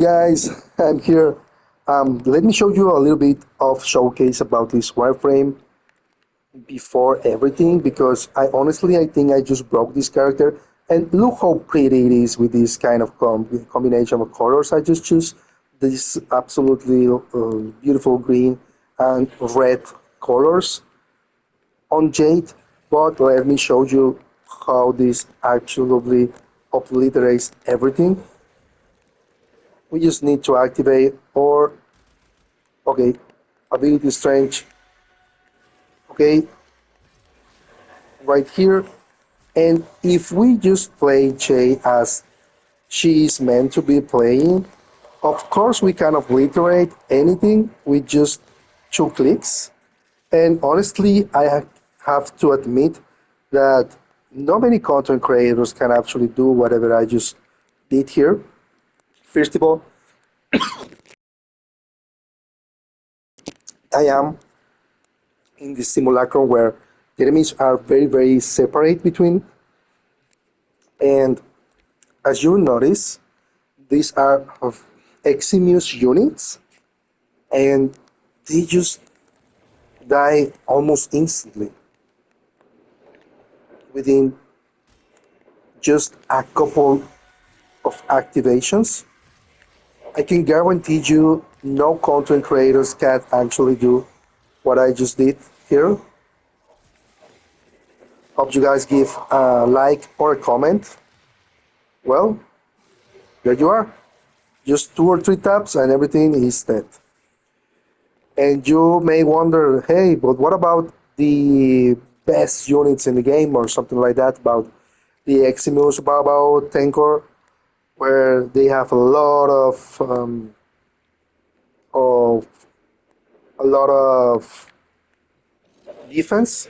Guys, I'm here. Let me show you a little bit of showcase about this wireframe before everything because I think I just broke this character and look how pretty it is with this kind of combination of colors. I just choose this absolutely beautiful green and red colors on Jade, but let me show you how this actually obliterates everything. We just need to activate or okay, ability strength, okay, right here. And if we just play Jay as she is meant to be playing, of course we can obliterate anything with just 2 clicks. And honestly, have to admit that not many content creators can actually do whatever I just did here. First of all, I am in the simulacrum where the enemies are very separate between, and as you notice, these are of Eximus units, and they just die almost instantly within just a couple of activations. I can guarantee you no content creators can actually do what I just did here. Hope you guys give a like or a comment. Well, there you are. Just 2 or 3 taps and everything is dead. And you may wonder, hey, but what about the best units in the game or something like that? About the Eximus, about Tenkor, where they have of a lot of defense,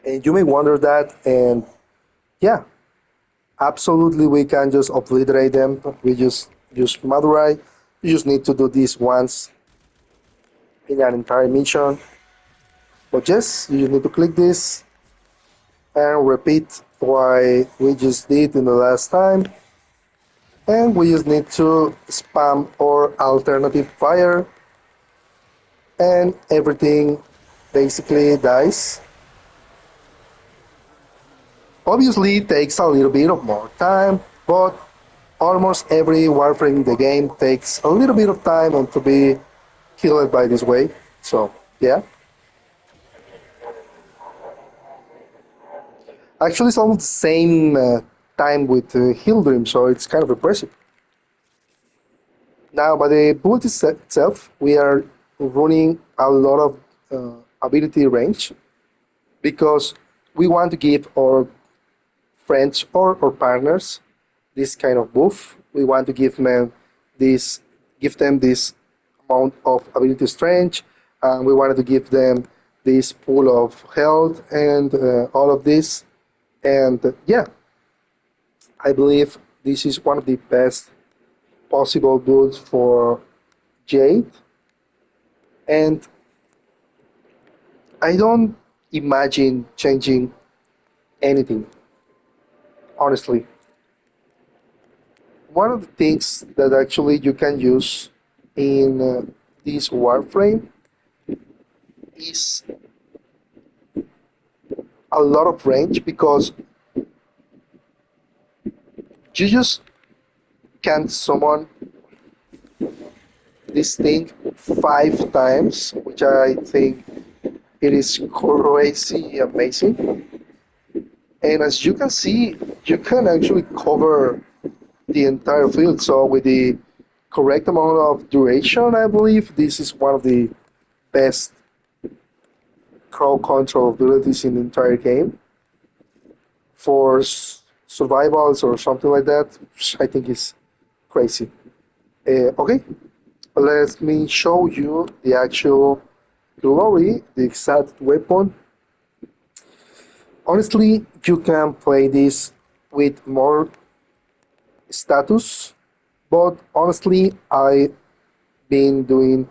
and you may wonder that. And yeah, absolutely, we can just obliterate them. We just use Madurai. You just need to do this once in an entire mission. But yes, you just need to click this and repeat what we just did in the last time, and we just need to spam our alternative fire and everything basically dies. Obviously it takes a little bit of more time, but almost every Warframe in the game takes a little bit of time and to be killed by this way. So yeah, actually it's almost the same time with Hildrim, so it's kind of impressive. Now, by the bullet itself, we are running a lot of ability range because we want to give our friends or our partners this kind of buff. We want to this, give them this amount of ability strength, and we wanted to give them this pool of health and all of this. And yeah, I believe this is one of the best possible builds for Jade. And I don't imagine changing anything, honestly. One of the things that actually you can use in this Warframe is a lot of range because you just can summon this thing 5 times, which I think it is crazy amazing. And as you can see, you can actually cover the entire field. So with the correct amount of duration, I believe this is one of the best crowd control abilities in the entire game for survivals or something like that. I think is crazy. Okay, let me show you the actual glory, the exact weapon. Honestly, you can play this with more status, but honestly, I've been doing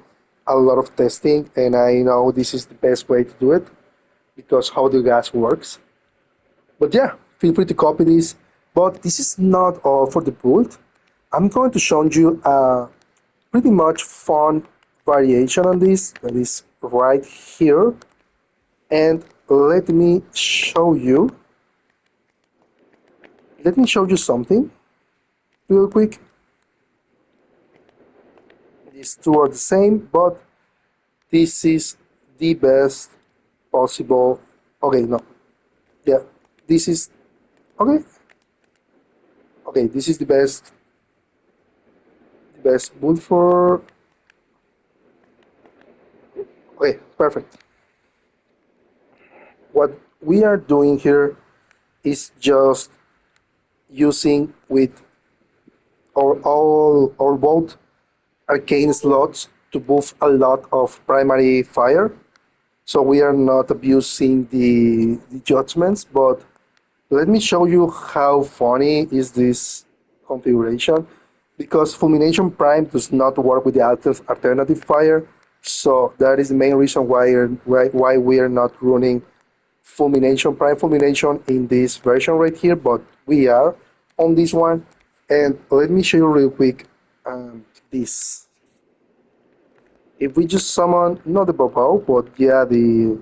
a lot of testing and I know this is the best way to do it because how the gas works. But yeah, feel free to copy this. But this is not all for the build. I'm going to show you a pretty much fun variation on this that is right here. And let me show you something real quick. These two are the same, but this is the best possible. Okay, no, yeah, this is okay. Okay, this is the best build for. Okay, perfect. What we are doing here is just using with our both arcane slots to buff a lot of primary fire. So we are not abusing the judgments, but let me show you how funny is this configuration, because Fulmination Prime does not work with the alternative fire, so that is the main reason why we are not running Prime Fulmination in this version right here, but we are on this one. And let me show you real quick this. If we just summon, not the Bobao, but yeah, the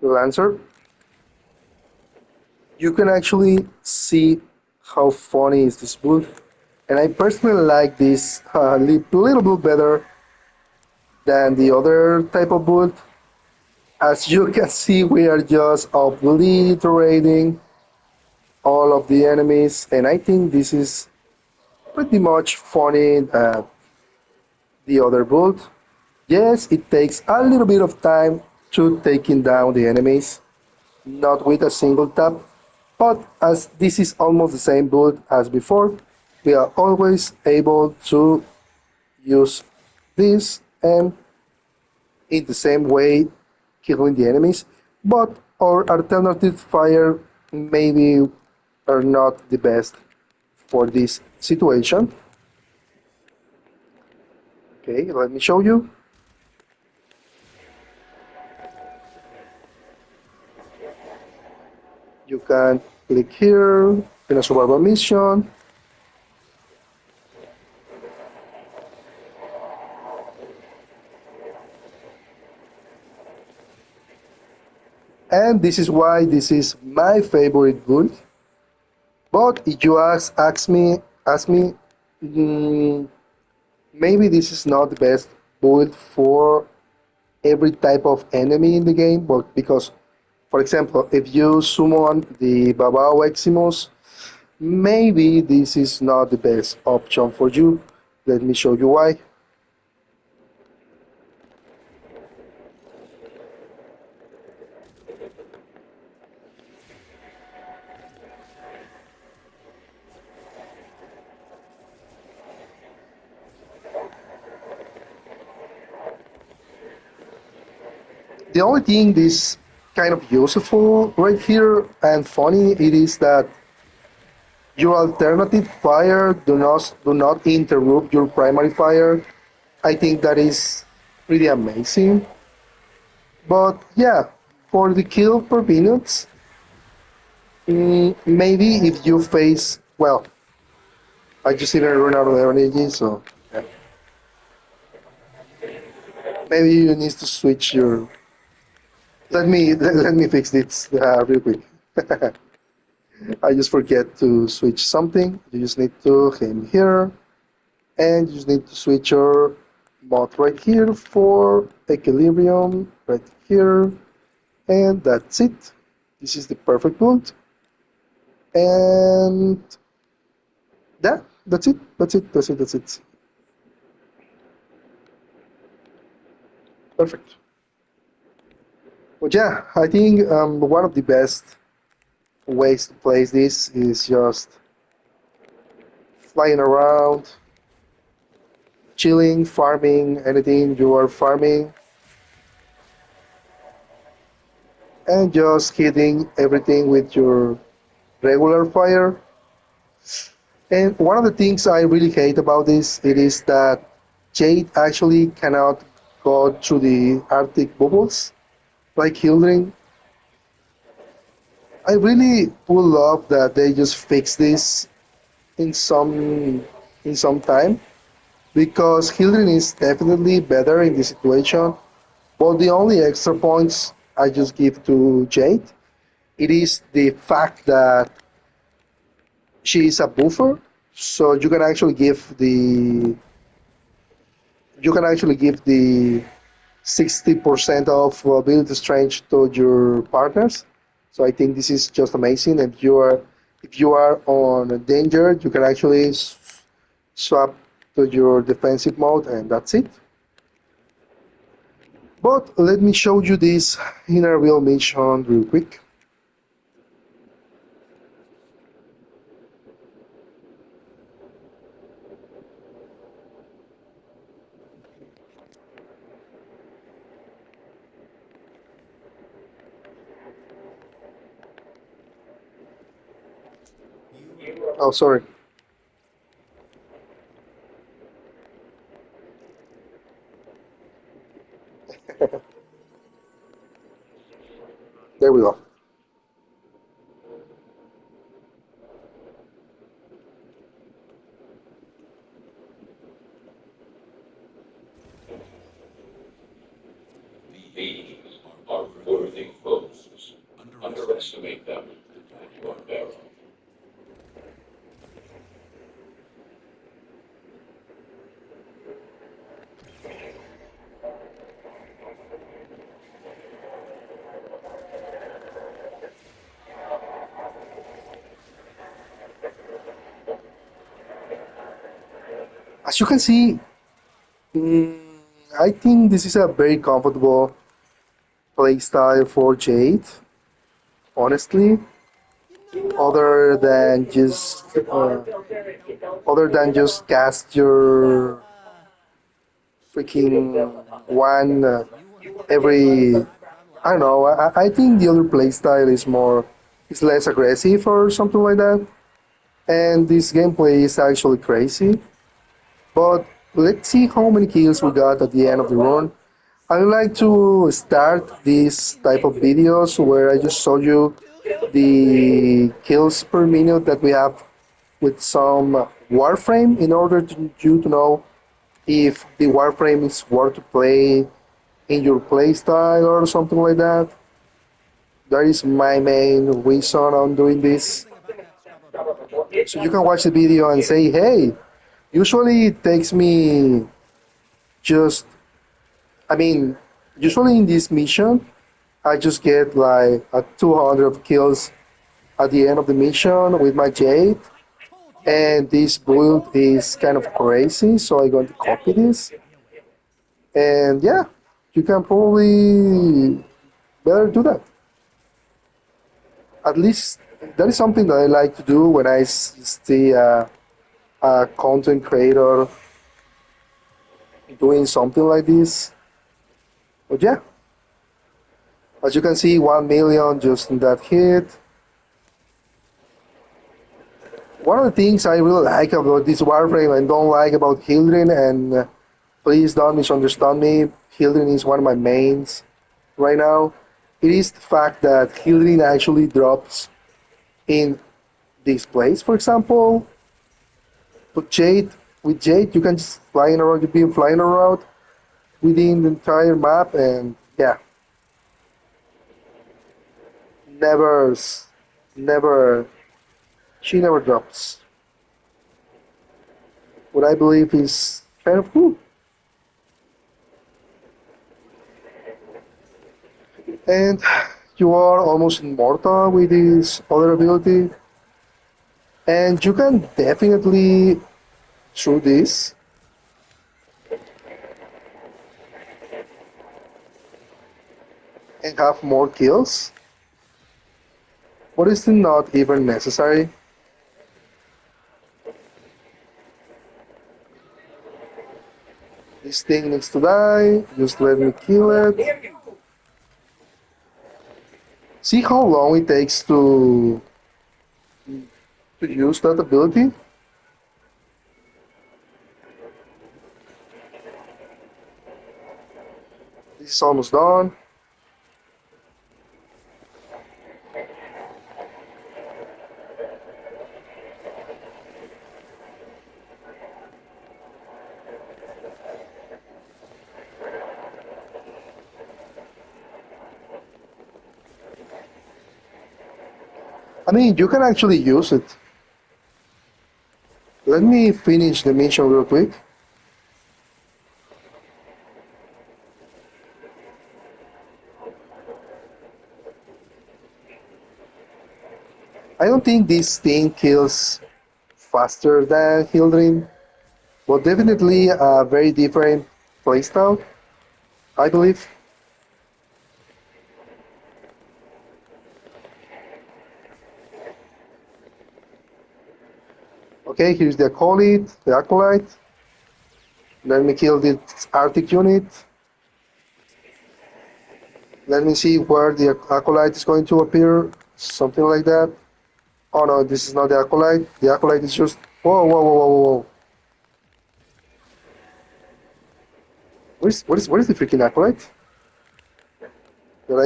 Lancer, you can actually see how funny is this build. And I personally like this a little bit better than the other type of build. As you can see, we are just obliterating all of the enemies, and I think this is pretty much funny the other build. Yes, it takes a little bit of time to taking down the enemies, not with a single tap, but as this is almost the same build as before, we are always able to use this and in the same way killing the enemies, but our alternative fire maybe are not the best for this situation. Okay, let me show you. You can click here in a survival mission, and this is why this is my favorite build. But if you ask me, mm, maybe this is not the best build for every type of enemy in the game, but because, for example, if you summon the Babao Eximus, maybe this is not the best option for you. Let me show you why. The only thing this kind of useful right here and funny it is that your alternative fire do not interrupt your primary fire. I think that is pretty amazing. But yeah, for the kill per minutes, maybe if you face well, I just didn't run out of energy, so yeah. Maybe you need to switch your. Let me fix this real quick. I just forget to switch something. You just need to hit here, and you just need to switch your mod right here for equilibrium right here, and that's it. This is the perfect build, and yeah, that's it. Perfect. But yeah, I think one of the best ways to play this is just flying around, chilling, farming, anything you are farming, and just hitting everything with your regular fire. And one of the things I really hate about this it is that Jade actually cannot go through the Arctic bubbles like Hildring. I really would love that they just fix this in some time because Hildren is definitely better in this situation. But the only extra points I just give to Jade, it is the fact that she is a buffer, so you can actually give the 60% of ability strength to your partners. So I think this is just amazing. If you are on danger, you can actually swap to your defensive mode, and that's it. But let me show you this inner wheel mission real quick. Oh, sorry. There we go. As you can see, mm, I think this is a very comfortable playstyle for Jade. Honestly, other than just cast your freaking one every. I don't know. I think the other playstyle is less aggressive or something like that. And this gameplay is actually crazy. But let's see how many kills we got at the end of the run. I would like to start this type of videos where I just show you the kills per minute that we have with some Warframe in order to you to know if the Warframe is worth to play in your playstyle or something like that. That is my main reason on doing this. So you can watch the video and say, hey, usually it takes me just, I mean, usually in this mission, I just get like a 200 kills at the end of the mission with my Jade. And this build is kind of crazy, so I'm going to copy this. And yeah, you can probably better do that. At least that is something that I like to do when I see a content creator doing something like this. But yeah, as you can see, 1 million just in that hit. One of the things I really like about this Warframe and don't like about Hildren, and please don't misunderstand me, Hildren is one of my mains right now. It is the fact that Hildren actually drops in this place, for example. But with Jade, you can just flying around, you be flying around within the entire map, and yeah, never, never, she never drops. What I believe is kind of cool. And you are almost immortal with this other ability, and you can definitely through this and have more kills. But it's not even necessary. This thing needs to die. Just let me kill it. See how long it takes to use that ability? This is almost done. I mean, you can actually use it. Let me finish the mission real quick. I don't think this thing kills faster than Hildrin, but definitely a very different playstyle, I believe. Okay, here's the acolyte. Let me kill this Arctic unit. Let me see where the acolyte is going to appear. Something like that. Oh no, this is not the acolyte. The acolyte is just. Whoa, whoa, whoa, whoa, whoa, whoa. Where's the freaking acolyte?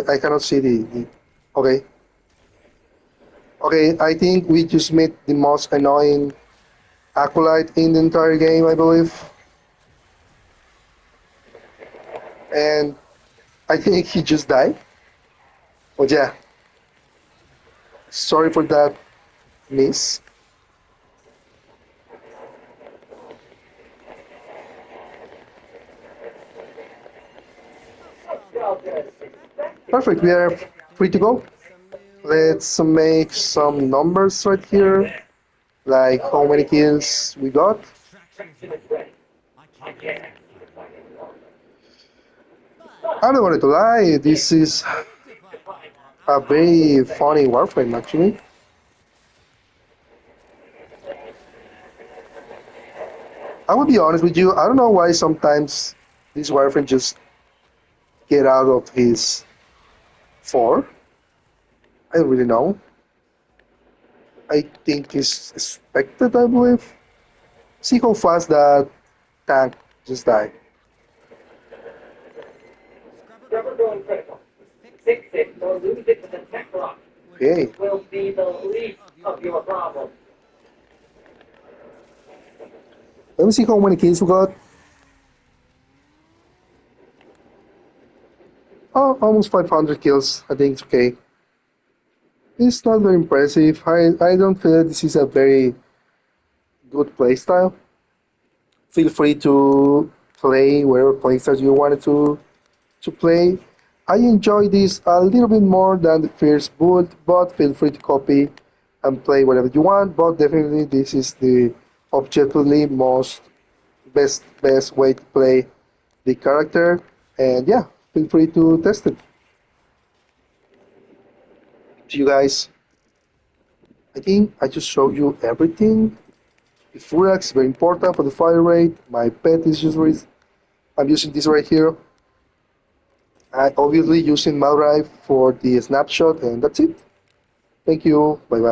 I cannot see the. Okay. Okay, I think we just met the most annoying acolyte in the entire game, I believe. And I think he just died. Oh yeah, sorry for that miss. Perfect, we are free to go. Let's make some numbers right here, like how many kills we got. I don't want to lie, this is a very funny Warframe actually. I will be honest with you, I don't know why sometimes this Warframe just get out of his 4. I don't really know. I think it's expected, I believe. See how fast that tank just died. Okay. Let me see how many kills we got. Oh, almost 500 kills. I think it's okay. It's not very impressive. I don't feel this is a very good playstyle. Feel free to play whatever playstyle you wanted to play. I enjoy this a little bit more than the first build, but feel free to copy and play whatever you want. But definitely, this is the objectively most best way to play the character. And yeah, feel free to test it. To you guys, I think I just showed you everything. The Furax is very important for the fire rate. My pet is just I'm using this right here. I obviously using Malrive for the snapshot, and that's it. Thank you. Bye bye.